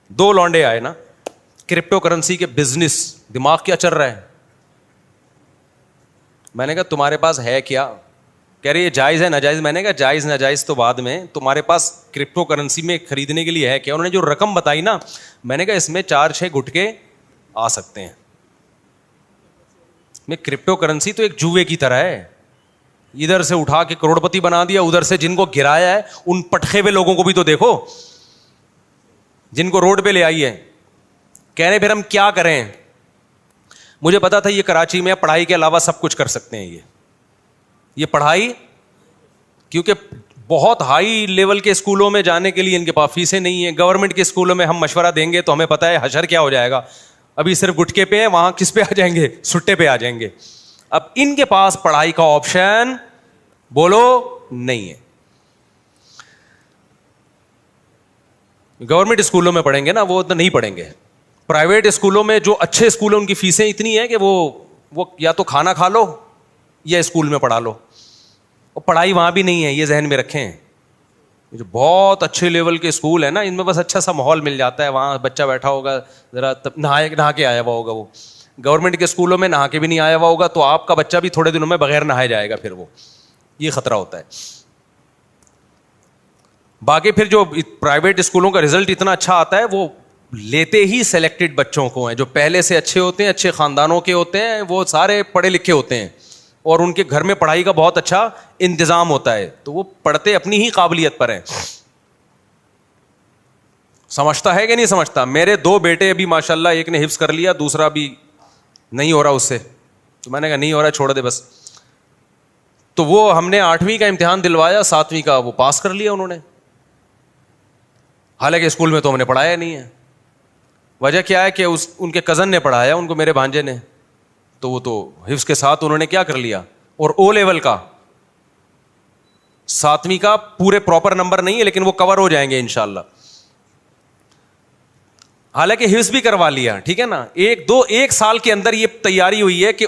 دو لونڈے آئے نا, crypto currency کے بزنس, دماغ کیا چل رہا ہے. میں نے کہا تمہارے پاس ہے کیا؟ کہہ رہے یہ جائز ہے ناجائز. میں نے کہا جائز ناجائز تو بعد میں, تمہارے پاس کرپٹو کرنسی میں خریدنے کے لیے ہے کیا؟ انہوں نے جو رقم بتائی نا, میں نے کہا اس میں 4-6 گٹکے آ سکتے ہیں. میں کرپٹو کرنسی تو ایک جوئے کی طرح ہے, ادھر سے اٹھا کے کروڑپتی بنا دیا, ادھر سے جن کو گرایا ہے ان پٹخے ہوئے لوگوں کو بھی تو دیکھو, جن کو روڈ پہ لے آئی ہے. کہہ رہے پھر ہم کیا کریں؟ مجھے پتا تھا یہ کراچی میں پڑھائی کے علاوہ سب کچھ کر سکتے ہیں. یہ پڑھائی, کیونکہ بہت ہائی لیول کے اسکولوں میں جانے کے لیے ان کے پاس فیسیں نہیں ہیں. گورنمنٹ کے اسکولوں میں ہم مشورہ دیں گے تو ہمیں پتا ہے حشر کیا ہو جائے گا. ابھی صرف گٹکے پہ ہے, وہاں کس پہ آ جائیں گے؟ سٹے پہ آ جائیں گے. اب ان کے پاس پڑھائی کا آپشن بولو نہیں ہے. گورنمنٹ اسکولوں میں پڑھیں گے نا, وہ نہیں پڑھیں گے. پرائیویٹ اسکولوں میں جو اچھے اسکول ہیں ان کی فیسیں اتنی ہیں کہ وہ یا تو کھانا کھا لو یا اسکول میں پڑھا لو, اور پڑھائی وہاں بھی نہیں ہے, یہ ذہن میں رکھیں. جو بہت اچھے لیول کے اسکول ہے نا, ان میں بس اچھا سا ماحول مل جاتا ہے, وہاں بچہ بیٹھا ہوگا ذرا نہا کے آیا ہوا ہوگا. وہ گورنمنٹ کے اسکولوں میں نہا کے بھی نہیں آیا ہوا ہوگا تو آپ کا بچہ بھی تھوڑے دنوں میں بغیر نہائے جائے گا, پھر وہ یہ خطرہ ہوتا ہے. باقی پھر جو پرائیویٹ اسکولوں کا رزلٹ اتنا اچھا آتا ہے, وہ لیتے ہی سلیکٹڈ بچوں کو ہیں جو پہلے سے اچھے ہوتے ہیں, اچھے خاندانوں کے ہوتے ہیں, وہ سارے پڑھے لکھے ہوتے ہیں اور ان کے گھر میں پڑھائی کا بہت اچھا انتظام ہوتا ہے, تو وہ پڑھتے اپنی ہی قابلیت پر ہیں. سمجھتا ہے کہ نہیں سمجھتا؟ میرے 2 بیٹے ابھی ماشاءاللہ, ایک نے حفظ کر لیا, دوسرا بھی نہیں ہو رہا اس سے. تو میں نے کہا نہیں ہو رہا, چھوڑ دے بس. تو وہ ہم نے 8ویں کا امتحان دلوایا, 7ویں کا وہ پاس کر لیا انہوں نے, حالانکہ اسکول میں تو ہم نے پڑھایا نہیں ہے. وجہ کیا ہے کہ ان کے کزن نے پڑھایا ان کو, میرے بھانجے نے, تو وہ تو حفظ کے ساتھ انہوں نے کیا کر لیا. اور او لیول کا 7ویں کا پورے پراپر نمبر نہیں ہے لیکن وہ کور ہو جائیں گے انشاءاللہ, حالانکہ حفظ بھی کروا لیا. ٹھیک ہے نا, ایک سال کے اندر یہ تیاری ہوئی ہے کہ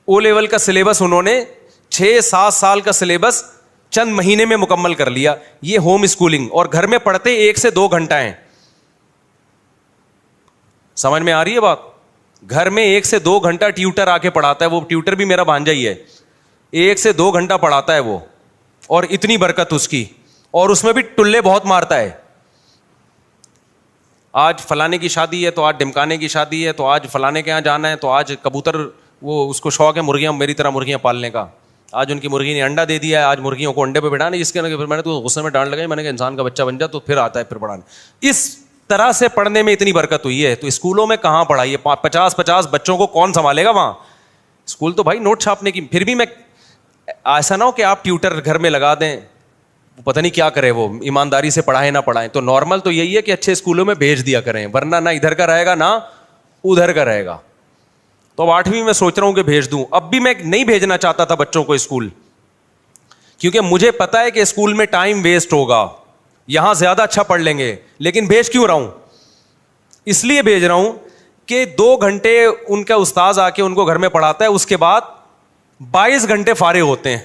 او لیول کا سلیبس انہوں نے 6-7 سال کا سلیبس چند مہینے میں مکمل کر لیا. یہ ہوم اسکولنگ, اور گھر میں پڑھتے 1 سے 2 گھنٹہ ہیں. سمجھ میں آ رہی ہے بات؟ گھر میں 1 سے 2 گھنٹہ ٹیوٹر آ کے پڑھاتا ہے. وہ ٹیوٹر بھی میرا بھانجا ہی ہے, 1 سے 2 گھنٹہ پڑھاتا ہے وہ, اور اتنی برکت اس کی, اور اس میں بھی ٹلے بہت مارتا ہے. آج فلانے کی شادی ہے تو آج ڈمکانے کی شادی ہے, تو آج فلانے کے یہاں جانا ہے, تو آج کبوتر, وہ اس کو شوق ہے مرغیاں, میری طرح مرغیاں پالنے کا, آج ان کی مرغی نے انڈا دے دیا ہے, آج مرغیوں کو انڈے پہ بٹھانا. جس کے پھر میں نے تو غصے میں ڈانٹ لگائی, میں نے کہا انسان کا بچہ بن جا تو پھر آتا ہے پھر پڑھانے. اس طرح سے پڑھنے میں اتنی برکت ہوئی ہے. تو اسکولوں میں کہاں پڑھائی ہے؟ 50 بچوں کو کون سنبھالے گا وہاں؟ اسکول تو بھائی نوٹ چھاپنے کی. پھر بھی میں ایسا نہ ہو کہ آپ ٹیوٹر گھر میں لگا دیں, پتہ نہیں کیا کرے, وہ ایمانداری سے پڑھائیں نہ پڑھائیں. تو نارمل تو یہی ہے کہ اچھے اسکولوں میں بھیج دیا کریں, ورنہ نہ ادھر کا رہے گا نہ ادھر کا رہے گا. تو اب 8ویں میں سوچ رہا ہوں کہ بھیج دوں. اب بھی میں نہیں بھیجنا چاہتا تھا بچوں کو اسکول, کیونکہ مجھے پتا ہے کہ اسکول میں ٹائم ویسٹ ہوگا, یہاں زیادہ اچھا پڑھ لیں گے. لیکن بھیج کیوں رہا ہوں؟ اس لیے بھیج رہا ہوں کہ 2 گھنٹے ان کا استاذ آ کے ان کو گھر میں پڑھاتا ہے, اس کے بعد 22 گھنٹے فارغ ہوتے ہیں.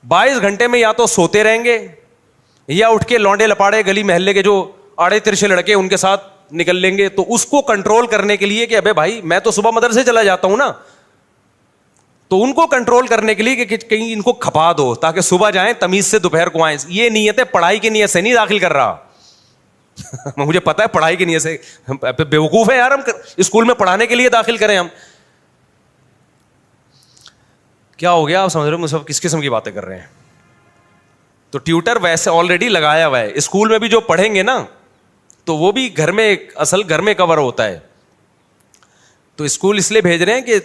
22 گھنٹے میں یا تو سوتے رہیں گے یا اٹھ کے لونڈے لپاڑے گلی محلے کے جو آڑے ترچے لڑکے ان کے ساتھ نکل لیں گے. تو اس کو کنٹرول کرنے کے لیے کہ ابے بھائی میں تو صبح مدرسے چلا جاتا ہوں نا, تو ان کو کنٹرول کرنے کے لیے کہ کہیں ان کو کھپا دو تاکہ صبح جائیں تمیز سے دوپہر کو آئیں. یہ نیت ہے, پڑھائی کی نیت سے نہیں داخل کر رہا. مجھے پتا ہے پڑھائی کی نیت سے بیوقوف ہے یار, ہم اسکول میں پڑھانے کے لیے داخل کریں. ہم کیا ہو گیا آپ سمجھ رہے ہو؟ سب کس قسم کی باتیں کر رہے ہیں. تو ٹیوٹر ویسے آلریڈی لگایا ہوا ہے. اسکول میں بھی جو پڑھیں گے نا تو وہ بھی گھر میں, اصل گھر میں کور ہوتا ہے. تو اسکول اس لیے بھیج رہے ہیں کہ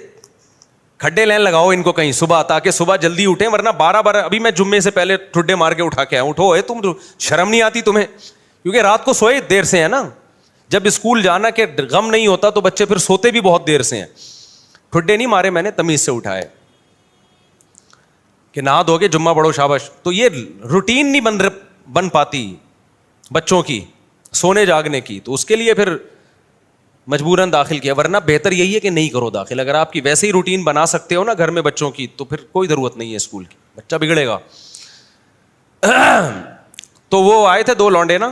کھڈے لین لگاؤ ان کو کہیں صبح, تاکہ صبح جلدی اٹھیں, ورنہ 12 ابھی میں جمعے سے پہلے ٹھڈے مار کے اٹھا کے آیا. اٹھو ہے تم, شرم نہیں آتی تمہیں؟ کیونکہ رات کو سوئے دیر سے ہے نا. جب اسکول جانا کہ غم نہیں ہوتا تو بچے پھر سوتے بھی بہت دیر سے ہیں. ٹھڈے نہیں مارے میں نے, تمیز سے اٹھائے کہ نہا دھو کے جمعہ پڑھو شاباش. تو یہ روٹین نہیں بن پاتی بچوں کی سونے جاگنے کی, تو اس کے لیے پھر مجبوراً داخل کیا. ورنہ بہتر یہی ہے کہ نہیں کرو داخل. اگر آپ کی ویسے ہی روٹین بنا سکتے ہو نا گھر میں بچوں کی, تو پھر کوئی ضرورت نہیں ہے اسکول کی, بچہ بگڑے گا. تو وہ آئے تھے 2 لونڈے نا,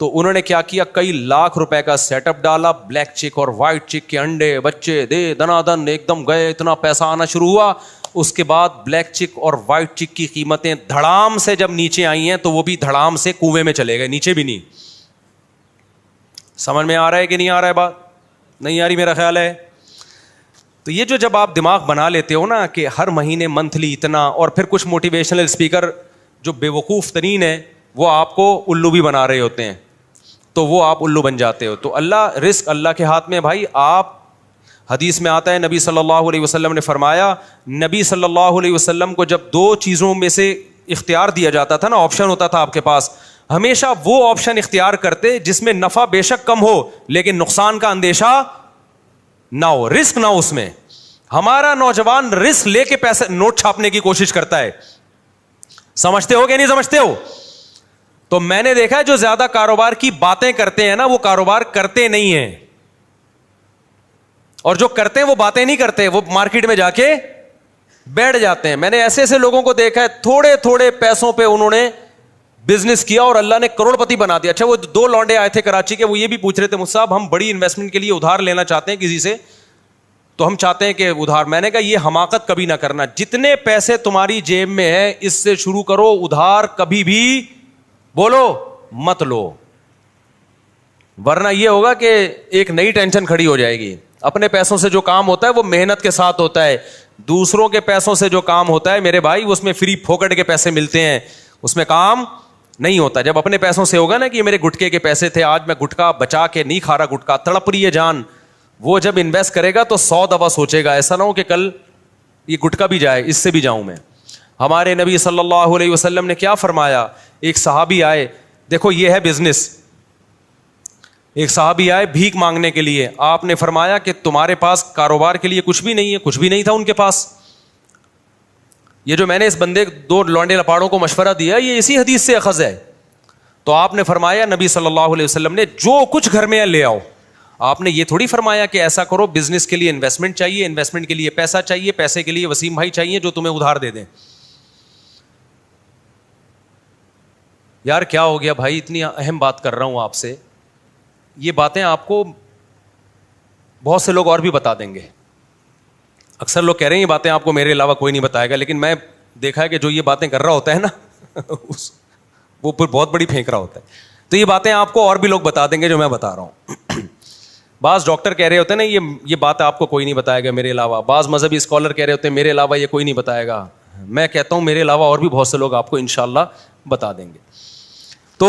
تو انہوں نے کیا کیا, کئی لاکھ روپے کا سیٹ اپ ڈالا, بلیک چک اور وائٹ چک کے انڈے بچے دے دنا دن ایک دم گئے, اتنا پیسہ آنا شروع ہوا. اس کے بعد بلیک چک اور وائٹ چک کی قیمتیں دھڑام سے جب نیچے آئی ہیں تو وہ بھی دھڑام سے کنویں میں چلے گئے, نیچے بھی نہیں. سمجھ میں آ رہا ہے کہ نہیں آ رہا ہے؟ بات نہیں آ رہی میرا خیال ہے. تو یہ جو جب آپ دماغ بنا لیتے ہو نا کہ ہر مہینے منتھلی اتنا, اور پھر کچھ موٹیویشنل اسپیکر جو بے وقوف ترین ہے وہ آپ کو الو بھی بنا رہے ہوتے ہیں, تو وہ آپ الو بن جاتے ہو. تو اللہ رزق اللہ کے ہاتھ میں بھائی. آپ حدیث میں آتا ہے نبی صلی اللہ علیہ وسلم نے فرمایا, نبی صلی اللہ علیہ وسلم کو جب 2 چیزوں میں سے اختیار دیا جاتا تھا نا, آپشن ہوتا تھا آپ کے پاس, ہمیشہ وہ آپشن اختیار کرتے جس میں نفع بے شک کم ہو لیکن نقصان کا اندیشہ نہ ہو, رسک نہ ہو اس میں. ہمارا نوجوان رسک لے کے پیسے نوٹ چھاپنے کی کوشش کرتا ہے. سمجھتے ہو کہ نہیں سمجھتے ہو؟ تو میں نے دیکھا ہے جو زیادہ کاروبار کی باتیں کرتے ہیں نا وہ کاروبار کرتے نہیں ہیں, اور جو کرتے ہیں وہ باتیں نہیں کرتے, وہ مارکیٹ میں جا کے بیٹھ جاتے ہیں. میں نے ایسے ایسے لوگوں کو دیکھا ہے تھوڑے تھوڑے پیسوں پہ انہوں نے بزنس کیا اور اللہ نے کروڑ پتی بنا دیا. اچھا وہ 2 لونڈے آئے تھے کراچی کے, وہ یہ بھی پوچھ رہے تھے مجھ صاحب ہم بڑی انویسٹمنٹ کے لیے ادھار لینا چاہتے ہیں کسی سے, تو ہم چاہتے ہیں کہ ادھار. میں نے کہا یہ حماقت کبھی نہ کرنا, جتنے پیسے تمہاری جیب میں ہے اس سے شروع کرو, ادھار کبھی بھی بولو مت لو, ورنہ یہ ہوگا کہ ایک نئی ٹینشن کھڑی ہو جائے گی. اپنے پیسوں سے جو کام ہوتا ہے وہ محنت کے ساتھ ہوتا ہے, دوسروں کے پیسوں سے جو کام ہوتا ہے میرے بھائی اس میں فری پھوکٹ کے پیسے ملتے ہیں, اس میں کام نہیں ہوتا. جب اپنے پیسوں سے ہوگا نا کہ میرے گٹکے کے پیسے تھے, آج میں گٹکا بچا کے نہیں کھا رہا, گٹکا تڑپ رہی ہے جان, وہ جب انویسٹ کرے گا تو 100 دفعہ سوچے گا, ایسا نہ ہو کہ کل یہ گٹکا بھی جائے, اس سے بھی جاؤں میں. ہمارے نبی صلی اللہ علیہ وسلم نے کیا فرمایا, ایک صحابی آئے, دیکھو یہ ہے بزنس, ایک صحابی آئے بھیک مانگنے کے لیے, آپ نے فرمایا کہ تمہارے پاس کاروبار کے لیے کچھ بھی نہیں ہے, کچھ بھی نہیں تھا ان کے پاس. یہ جو میں نے اس بندے 2 لونڈے لپاڑوں کو مشورہ دیا یہ اسی حدیث سے اخذ ہے. تو آپ نے فرمایا نبی صلی اللہ علیہ وسلم نے جو کچھ گھر میں ہے لے آؤ. آپ نے یہ تھوڑی فرمایا کہ ایسا کرو بزنس کے لیے انویسٹمنٹ چاہیے, انویسٹمنٹ کے لیے پیسہ چاہیے, پیسے کے لیے وسیم بھائی چاہیے جو تمہیں ادھار دے دیں. یار کیا ہو گیا بھائی, اتنی اہم بات کر رہا ہوں آپ سے, یہ باتیں آپ کو بہت سے لوگ اور بھی بتا دیں گے. اکثر لوگ کہہ رہے ہیں یہ باتیں آپ کو میرے علاوہ کوئی نہیں بتائے گا, لیکن میں دیکھا ہے کہ جو یہ باتیں کر رہا ہوتا ہے نا وہ پھر بہت بڑی پھینک رہا ہوتا ہے. تو یہ باتیں آپ کو اور بھی لوگ بتا دیں گے جو میں بتا رہا ہوں. بعض ڈاکٹر کہہ رہے ہوتے ہیں نا یہ بات آپ کو کوئی نہیں بتائے گا میرے علاوہ, بعض مذہبی اسکالر کہہ رہے ہوتے ہیں میرے علاوہ یہ کوئی نہیں بتائے گا. میں کہتا ہوں میرے علاوہ اور بھی بہت سے لوگ آپ کو انشاءاللہ بتا دیں گے. تو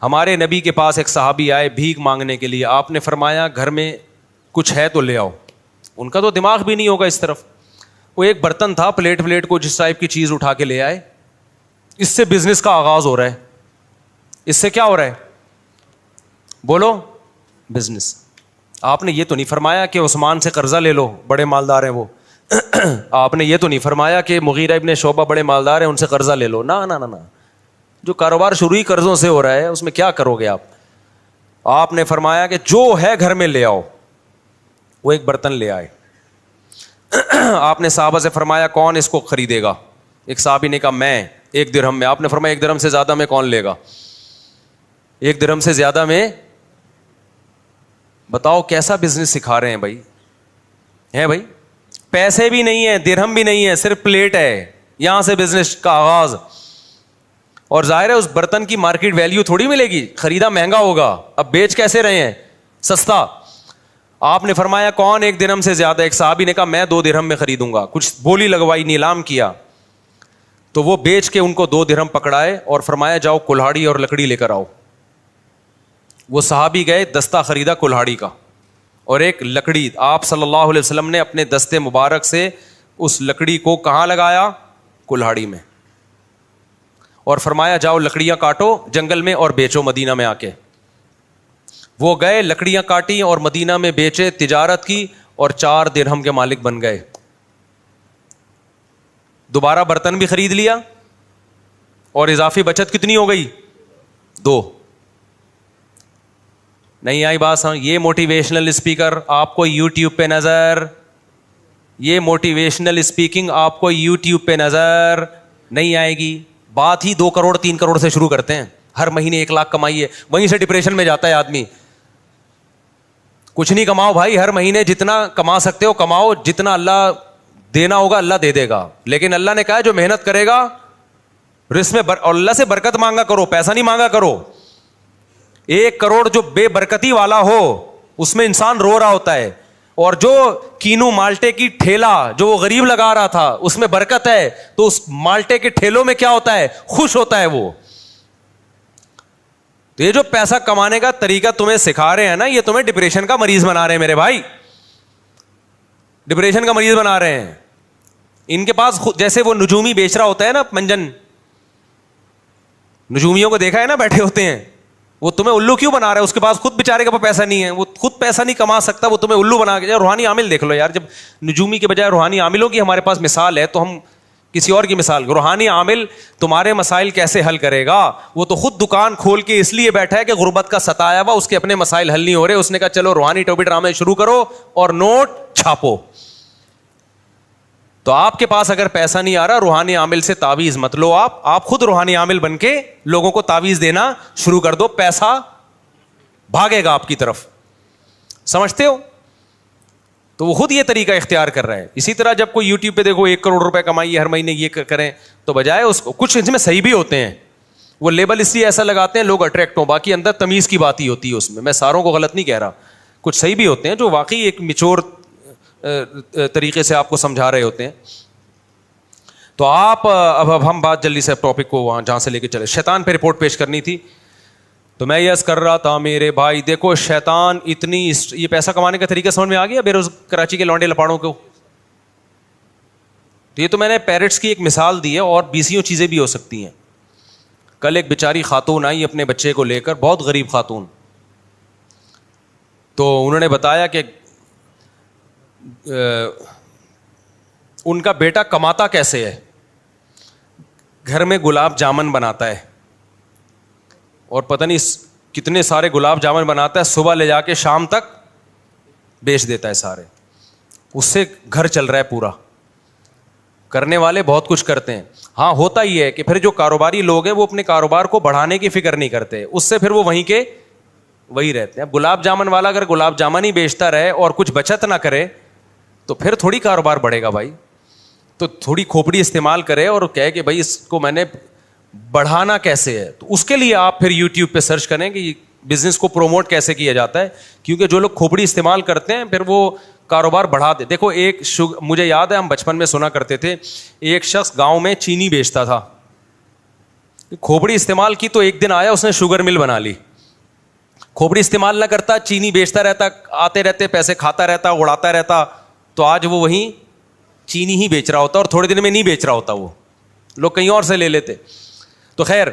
ہمارے نبی کے پاس ایک صحابی آئے بھیک مانگنے کے لیے, آپ نے فرمایا گھر میں کچھ ہے تو لے آؤ. ان کا تو دماغ بھی نہیں ہوگا اس طرف, وہ ایک برتن تھا, پلیٹ کو جس ٹائپ کی چیز اٹھا کے لے آئے. اس سے بزنس کا آغاز ہو رہا ہے. اس سے کیا ہو رہا ہے بولو, بزنس. آپ نے یہ تو نہیں فرمایا کہ عثمان سے قرضہ لے لو, بڑے مالدار ہیں وہ. آپ نے یہ تو نہیں فرمایا کہ مغیرہ ابن شعبہ بڑے مالدار ہیں ان سے قرضہ لے لو. نہ نہ نہ, جو کاروبار شروع ہی قرضوں سے ہو رہا ہے اس میں کیا کرو گے آپ. آپ نے فرمایا کہ جو ہے گھر میں لے آؤ. وہ ایک برتن لے آئے. آپ نے صحابہ سے فرمایا کون اس کو خریدے گا. ایک صحابی نے کہا میں, 1 درہم میں. آپ نے فرمایا 1 درہم سے زیادہ میں کون لے گا, 1 درہم سے زیادہ میں. بتاؤ کیسا بزنس سکھا رہے ہیں بھائی, ہے بھائی, پیسے بھی نہیں ہے, درہم بھی نہیں ہے, صرف پلیٹ ہے, یہاں سے بزنس کا آغاز. اور ظاہر ہے اس برتن کی مارکیٹ ویلیو تھوڑی ملے گی, خریدا مہنگا ہوگا, اب بیچ کیسے رہے ہیں سستا. آپ نے فرمایا کون 1 درہم سے زیادہ. ایک صحابی نے کہا میں 2 درہم میں خریدوں گا. کچھ بولی لگوائی, نیلام کیا, تو وہ بیچ کے ان کو 2 درہم پکڑائے اور فرمایا جاؤ کلہاڑی اور لکڑی لے کر آؤ. وہ صحابی گئے, دستہ خریدا کلہاڑی کا اور ایک لکڑی. آپ صلی اللہ علیہ وسلم نے اپنے دستے مبارک سے اس لکڑی کو کہاں لگایا, کلہاڑی میں, اور فرمایا جاؤ لکڑیاں کاٹو جنگل میں اور بیچو مدینہ میں آ کے. وہ گئے, لکڑیاں کاٹی اور مدینہ میں بیچے, تجارت کی اور 4 درہم کے مالک بن گئے. دوبارہ برتن بھی خرید لیا اور اضافی بچت کتنی ہو گئی, 2. نہیں آئی بات سمجھ. یہ موٹیویشنل اسپیکر آپ کو یوٹیوب پہ نظر, یہ موٹیویشنل اسپیکنگ آپ کو یوٹیوب پہ نظر نہیں آئے گی. بات ہی 2 کروڑ 3 کروڑ سے شروع کرتے ہیں. ہر مہینے 1 لاکھ کمائی ہے, وہیں سے ڈپریشن میں جاتا ہے آدمی. کچھ نہیں کماؤ بھائی, ہر مہینے جتنا کما سکتے ہو کماؤ, جتنا اللہ دینا ہوگا اللہ دے دے گا. لیکن اللہ نے کہا جو محنت کرے گا رزق میں اور اللہ سے برکت مانگا کرو, پیسہ نہیں مانگا کرو. 1 کروڑ جو بے برکتی والا ہو اس میں انسان رو رہا ہوتا ہے, اور جو کینو مالٹے کی ٹھیلا جو وہ غریب لگا رہا تھا اس میں برکت ہے, تو اس مالٹے کے ٹھیلوں میں کیا ہوتا ہے, خوش ہوتا ہے وہ. تو یہ جو پیسہ کمانے کا طریقہ تمہیں سکھا رہے ہیں نا, یہ تمہیں ڈپریشن کا مریض بنا رہے ہیں میرے بھائی, ڈپریشن کا مریض بنا رہے ہیں. ان کے پاس جیسے وہ نجومی بیچ رہا ہوتا ہے نا, منجن نجومیوں کو دیکھا ہے نا بیٹھے ہوتے ہیں, وہ تمہیں الو کیوں بنا رہا ہے, اس کے پاس خود بیچارے کے پاس پیسہ نہیں ہے, وہ خود پیسہ نہیں کما سکتا, وہ تمہیں الو بنا کے. روحانی عامل دیکھ لو یار, جب نجومی کے بجائے روحانی عاملوں کی ہمارے پاس مثال ہے تو ہم کسی اور کی مثال. روحانی عامل تمہارے مسائل کیسے حل کرے گا, وہ تو خود دکان کھول کے اس لیے بیٹھا ہے کہ غربت کا ستایا ہوا, اس کے اپنے مسائل حل نہیں ہو رہے, اس نے کہا چلو روحانی ٹوپی ڈرامے شروع کرو اور نوٹ چھاپو. تو آپ کے پاس اگر پیسہ نہیں آ رہا, روحانی عامل سے تعویذ مت لو, آپ خود روحانی عامل بن کے لوگوں کو تعویذ دینا شروع کر دو, پیسہ بھاگے گا آپ کی طرف. سمجھتے ہو؟ تو وہ خود یہ طریقہ اختیار کر رہا ہے. اسی طرح جب کوئی یوٹیوب پہ دیکھو 1 کروڑ روپے کمائیے ہر مہینے یہ کریں, تو بجائے اس کو, کچھ اس میں صحیح بھی ہوتے ہیں, وہ لیبل اس لیے ایسا لگاتے ہیں لوگ اٹریکٹ ہوں, باقی اندر تمیز کی بات ہی ہوتی ہے اس میں. میں ساروں کو غلط نہیں کہہ رہا, کچھ صحیح بھی ہوتے ہیں جو واقعی ایک میچور طریقے سے آپ کو سمجھا رہے ہوتے ہیں. تو آپ اب ہم بات جلدی سے ٹاپک کو وہاں جہاں سے لے کے چلے, شیطان پہ رپورٹ پیش کرنی تھی. تو میں یس کر رہا تھا میرے بھائی, دیکھو شیطان اتنی, یہ پیسہ کمانے کا طریقہ سمجھ میں آ گیا کراچی کے لونڈے لپاڑوں کو. تو یہ تو میں نے پیرٹس کی ایک مثال دی ہے, اور 20 چیزیں بھی ہو سکتی ہیں. کل ایک بیچاری خاتون آئی اپنے بچے کو لے کر, بہت غریب خاتون. تو انہوں نے بتایا کہ ان کا بیٹا کماتا کیسے ہے, گھر میں گلاب جامن بناتا ہے, اور پتہ نہیں کتنے سارے گلاب جامن بناتا ہے, صبح لے جا کے شام تک بیچ دیتا ہے سارے, اس سے گھر چل رہا ہے پورا. کرنے والے بہت کچھ کرتے ہیں. ہاں ہوتا ہی ہے کہ پھر جو کاروباری لوگ ہیں وہ اپنے کاروبار کو بڑھانے کی فکر نہیں کرتے, اس سے پھر وہ وہیں کے وہی رہتے ہیں. اب گلاب جامن والا اگر گلاب جامن ہی بیچتا رہے اور کچھ بچت نہ کرے تو پھر تھوڑی کاروبار بڑھے گا بھائی. تو تھوڑی کھوپڑی استعمال کرے اور کہے کہ بھائی اس کو میں نے بڑھانا کیسے ہے. تو اس کے لیے آپ پھر یوٹیوب پہ سرچ کریں کہ بزنس کو پروموٹ کیسے کیا جاتا ہے, کیونکہ جو لوگ کھوپڑی استعمال کرتے ہیں پھر وہ کاروبار بڑھا دے. دیکھو ایک مجھے یاد ہے, ہم بچپن میں سنا کرتے تھے, ایک شخص گاؤں میں چینی بیچتا تھا, کھوپڑی استعمال کی تو ایک دن آیا اس نے شوگر مل بنا لی. کھوپڑی استعمال نہ کرتا, چینی بیچتا رہتا, آتے رہتے پیسے کھاتا رہتا, اڑاتا رہتا, تو آج وہ وہیں چینی ہی بیچ رہا ہوتا, اور تھوڑے دن میں نہیں بیچ رہا ہوتا, وہ لوگ کہیں اور سے لے لیتے. تو خیر